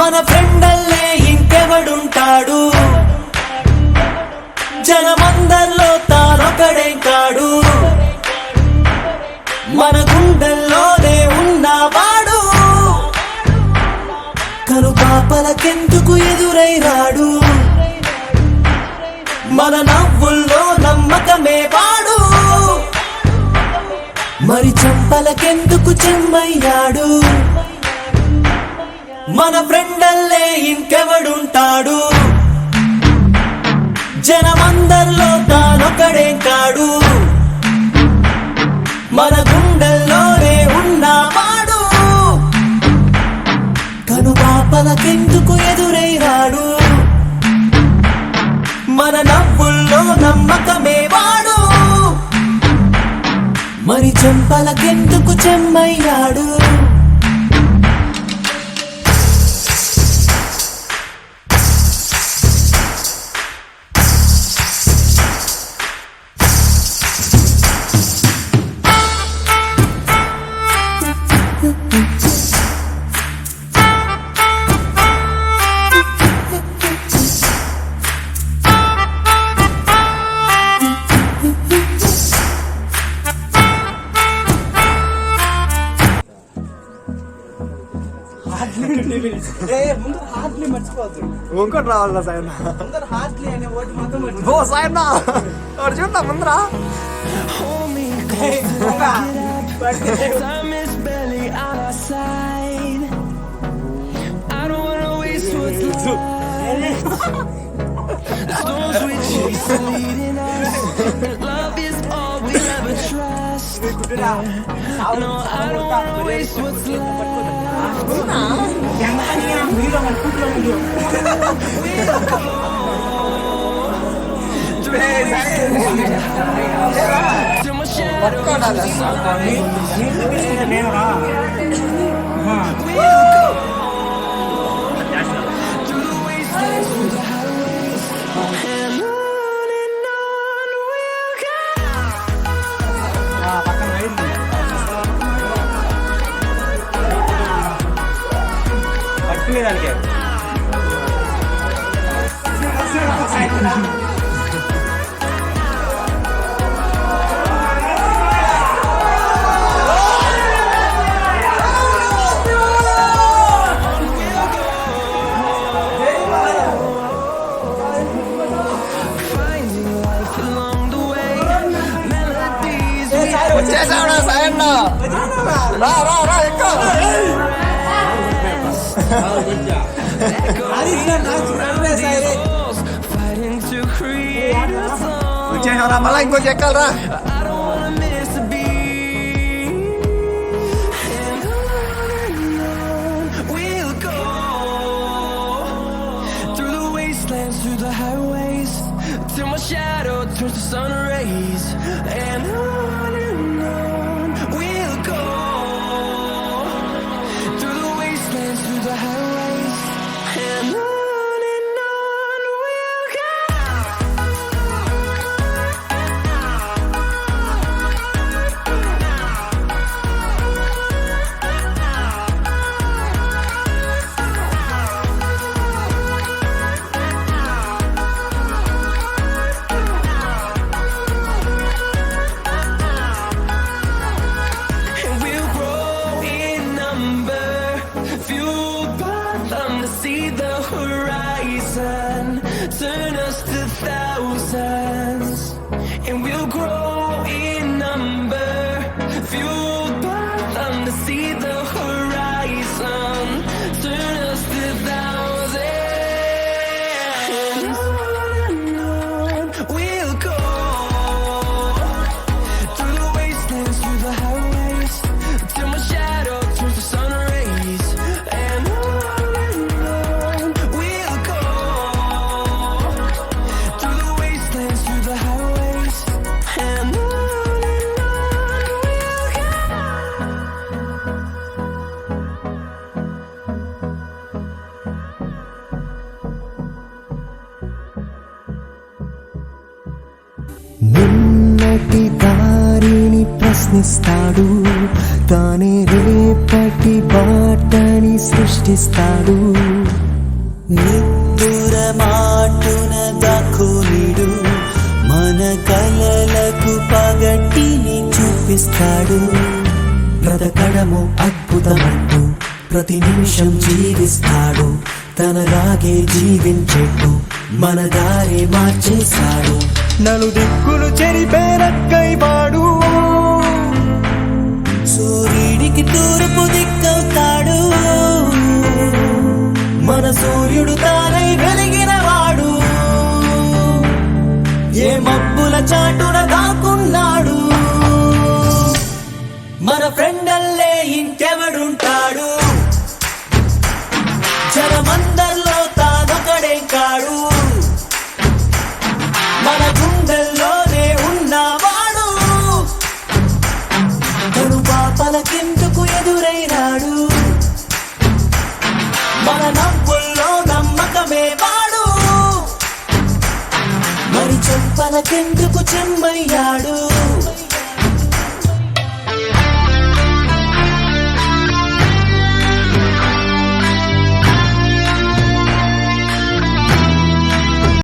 మన ఫ్రెండల్లే ఇంకెవడుంటాడు, జనమందరిలో తానొకడే కాడు, మన గుండెల్లోనే ఉన్నవాడు, కను పాపలకెందుకు ఎదురై రాడు, మన నవ్వుల్లో నమ్మకమే వాడు, మరి చెంపలకెందుకు చెమ్మయ్యాడు, మన ఫ్రెండల్లే ఇంకెవడుంటాడు, జనమందరిలో తానొకడే కాడు, మన గుండెల్లోనే ఉన్నవాడు, కను పాపలకెందుకు ఎదురై రాడు, మన నవ్వుల్లో నమ్మకమే వాడు, మరి చెంపలకెందుకు చెమ్మయ్యాడు. ఇంకోటి రావాలా సాయన్న ఓ సాయన్న వాడు చూడ ముందరా పట్టుకునేదానికే వచ్చేసాడా సాయన్న రా రా రా ఎక్కువ వచ్చేసారా మళ్ళా ఇంకొంచెం ఎక్కాలరా. Through the highways till my shadow turns to sun rays, and on we'll go through the wastelands, through the highways, and on we'll go. See the horizon, turn us to thousands, and we'll grow in number, fueled by them to see the horizon, turn us to thousands, and on we'll go through the wastelands, through the highways, till my shadow turns to sun rays, and నిన్నటి దారిని ప్రశ్నిస్తాడు, తానే రేపటి బాటని సృష్టిస్తాడు. నిద్దుర మాటున దాక్కునిడు మన కలలకు పగటిని చూపిస్తాడు. బ్రతకడము అద్భుతమంటూ ప్రతి నిమిషం జీవిస్తాడు. తనలాగే జీవించెట్టు మన దారి మార్చేశాడు. నలుదిక్కులు చెరిపేరక్కై వాడు సూర్యుడికి తూర్పు దిక్కవుతాడు. మన సూర్యుడు తానై వెలిగిన వాడు. ఏ మబ్బుల చాటున దాక్కున్నాడు. మన ఫ్రెండల్లే ఇంకెవడుంటాడు. జనమందరిలో తానొకడే కాడు. మన గుండెల్లోనే ఉన్నవాడు. తను పాపలకెందుకు ఎదురైనాడు. మన నవ్వుల్లో నమ్మకమే వాడు. మరి చెంపలకెందుకు చెమ్మయ్యాడు.